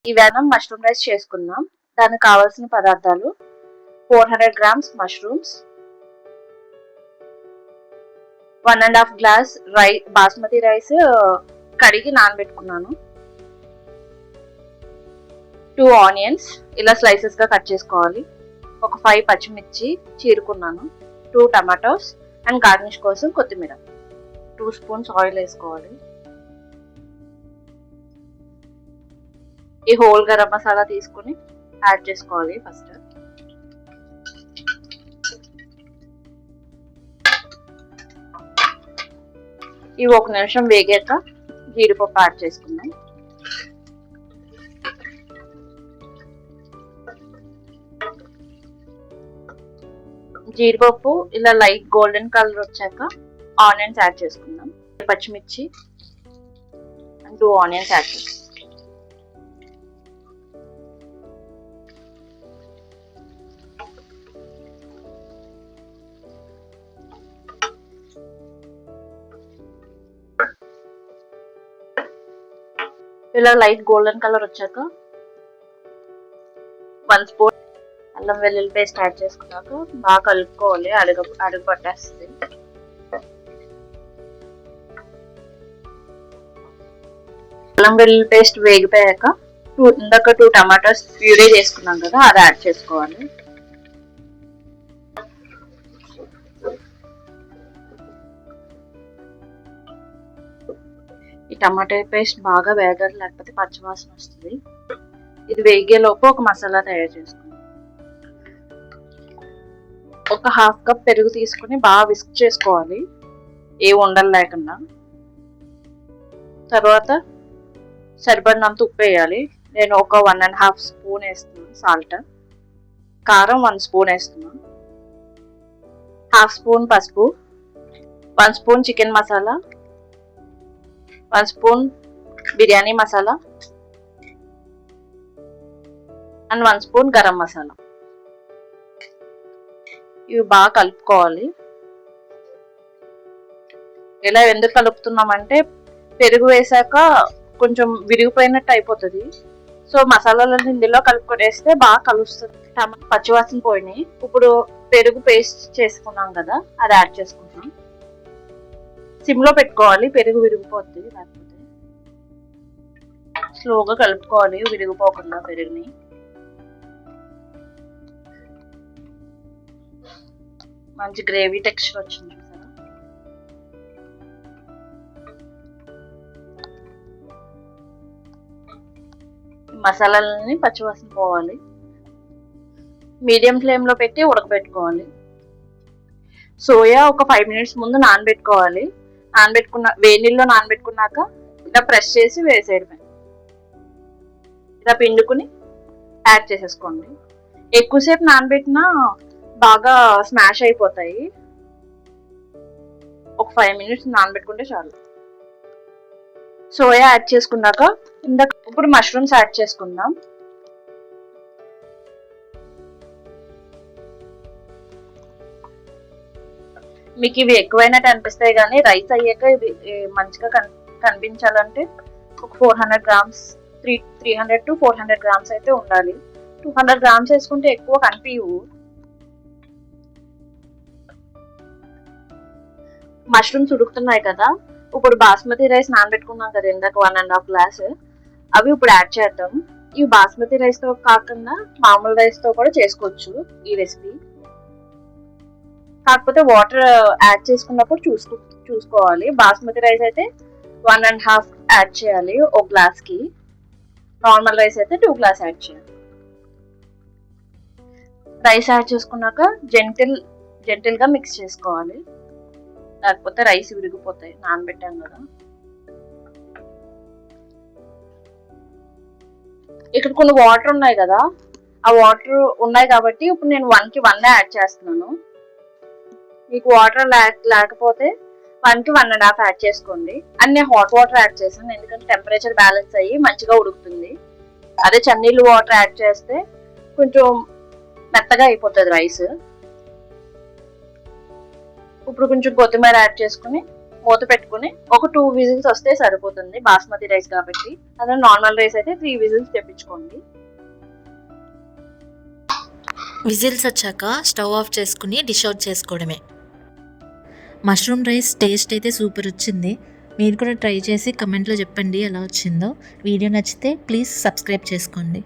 ఇవాళ mushroom rice చేసుకుందాం. దానికి కావాల్సిన పదార్థాలు 400 grams mushrooms, 1.5 glass basmati rice కడిగి నానబెట్టుకున్నాను, 2 ఆనియన్స్ ఇలా స్లైసెస్ గా కట్ చేసుకోవాలి, ఒక 5 పచ్చిమిర్చి చీరుకున్నాను, 2 టమాటోస్ అండ్ గార్నిష్ కోసం కొత్తిమీర, 2 స్పూన్స్ ఆయిల్ వేసుకోవాలి. ఈ హోల్ గరం మసాలా తీసుకుని యాడ్ చేసుకోవాలి. ఫస్ట్ ఇవి 1 నిమిషం వేగాక జీడిపప్పు యాడ్ చేసుకుందాం. జీడిపప్పు ఇలా లైట్ గోల్డెన్ కలర్ వచ్చాక ఆనియన్స్ యాడ్ చేసుకుందాం. పచ్చిమిర్చి అండ్ 2 ఆనియన్స్ యాడ్ చేసుకుందాం. ఇలా లైట్ గోల్డెన్ కలర్ వచ్చాక 1 స్పూన్ అల్లం వెల్లుల్లి పేస్ట్ యాడ్ చేసుకున్నాక బాగా కలుపుకోవాలి. అడుగు పట్టేస్తుంది. అల్లం వెల్లుల్లి పేస్ట్ వేగిపోయాక ఇందాక 2 టమాటోస్ ప్యూరీ చేసుకున్నాం కదా, అది యాడ్ చేసుకోవాలి. ఈ టమాటా పేస్ట్ బాగా వేగాలి, లేకపోతే పచ్చివాసన వస్తుంది. ఇది వేగేలోపు ఒక మసాలా తయారు చేసుకుందాం. ఒక 1/2 కప్ పెరుగు తీసుకుని బాగా విస్క్ చేసుకోవాలి, ఏ ఉండలు లేకుండా. తర్వాత సరిపడినంత ఉప్పు వేయాలి. నేను ఒక 1.5 స్పూన్ వేస్తున్నాను సాల్ట్. కారం 1 స్పూన్ వేస్తున్నాను. 1/2 స్పూన్ పసుపు, 1 spoon chicken masala, 1 spoon biryani masala and 1 spoon garam masala. ఇవి బాగా కలుపుకోవాలి. ఇలా ఎందుకు కలుపుతున్నామంటే పెరుగు వేసాక కొంచెం విరిగిపోయినట్టు అయిపోతుంది. సో మసాలాలన్నీ ఇందులో కలుపుకొనేస్తే బాగా కలుస్తుంది. పచ్చివాసన పోయినాయి. ఇప్పుడు పెరుగు పేస్ట్ చేసుకున్నాం కదా, అది యాడ్ చేసుకుంటాం. సిమ్ లో పెట్టుకోవాలి, పెరుగు విరిగిపోతుంది. లేకపోతే స్లోగా కలుపుకోవాలి, విరిగిపోకుండా పెరుగుని. మంచి గ్రేవీ టెక్స్చర్ వచ్చింది చూసారా. మసాలాలని పచ్చివాసన పోవాలి. మీడియం ఫ్లేమ్ లో పెట్టి ఉడకబెట్టుకోవాలి. సోయా ఒక 5 minutes ముందు నానబెట్టుకోవాలి. వేడి నీళ్ళలో నానబెట్టుకున్నాక ఇలా ప్రెస్ చేసి వేసేయడమే. ఇలా పిండుకుని యాడ్ చేసేసుకోండి. ఎక్కువసేపు నానబెట్టినా బాగా స్మాష్ అయిపోతాయి. ఒక 5 minutes నానబెట్టుకుంటే చాలు. సోయా యాడ్ చేసుకున్నాక ఇప్పుడు మష్రూమ్స్ యాడ్ చేసుకుందాం. మీకు ఇవి ఎక్కువైనట్టు అనిపిస్తాయి, కానీ రైస్ అయ్యాక ఇవి మంచిగా కనిపించాలంటే ఒక 400 grams 300 to 400 grams అయితే ఉండాలి. 200 grams వేసుకుంటే ఎక్కువ కనిపించవు. మష్రూమ్స్ ఉడుకుతున్నాయి కదా, ఇప్పుడు బాస్మతి రైస్ నానబెట్టుకున్నాం కదా ఇందాక 1.5 గ్లాస్, అవి ఇప్పుడు యాడ్ చేద్దాం. ఇవి బాస్మతి రైస్ తో కాకుండా మామూలు రైస్ తో కూడా చేసుకోవచ్చు ఈ రెసిపీ. కాకపోతే వాటర్ యాడ్ చేసుకున్నప్పుడు చూసుకోవాలి. బాస్మతి రైస్ అయితే 1.5 యాడ్ చేయాలి ఒక గ్లాస్ కి. నార్మల్ రైస్ అయితే 2 గ్లాస్ యాడ్ చేయాలి. రైస్ యాడ్ చేసుకున్నాక జెంటిల్ గా మిక్స్ చేసుకోవాలి, లేకపోతే రైస్ విరిగిపోతాయి. నానబెట్టాం కదా. ఇక్కడ కొన్ని వాటర్ ఉన్నాయి కదా, ఆ వాటర్ ఉన్నాయి కాబట్టి ఇప్పుడు నేను 1 కి 1 యాడ్ చేస్తున్నాను. మీకు వాటర్ లేకపోతే 1 కి 1.5 యాడ్ చేసుకోండి. అన్ని హాట్ వాటర్ యాడ్ చేసాను, ఎందుకంటే టెంపరేచర్ బ్యాలెన్స్ అయ్యి మంచిగా ఉడుకుతుంది. అదే చన్నీళ్ళు వాటర్ యాడ్ చేస్తే కొంచెం మెత్తగా అయిపోతుంది రైస్. ఇప్పుడు కొంచెం కొత్తిమీర యాడ్ చేసుకుని మూత పెట్టుకుని ఒక 2 విజిల్స్ వస్తే సరిపోతుంది బాస్మతి రైస్ కాబట్టి. అదే నార్మల్ రైస్ అయితే 3 విజిల్స్ తెప్పించుకోండి. విజిల్స్ వచ్చాక స్టవ్ ఆఫ్ చేసుకుని డిష్ అవుట్ చేసుకోవడమే. మష్రూమ్ రైస్ టేస్ట్ అయితే సూపర్ వచ్చింది. మీరు కూడా ట్రై చేసి కమెంట్లో చెప్పండి ఎలా వచ్చిందో. వీడియో నచ్చితే ప్లీజ్ సబ్స్క్రైబ్ చేసుకోండి.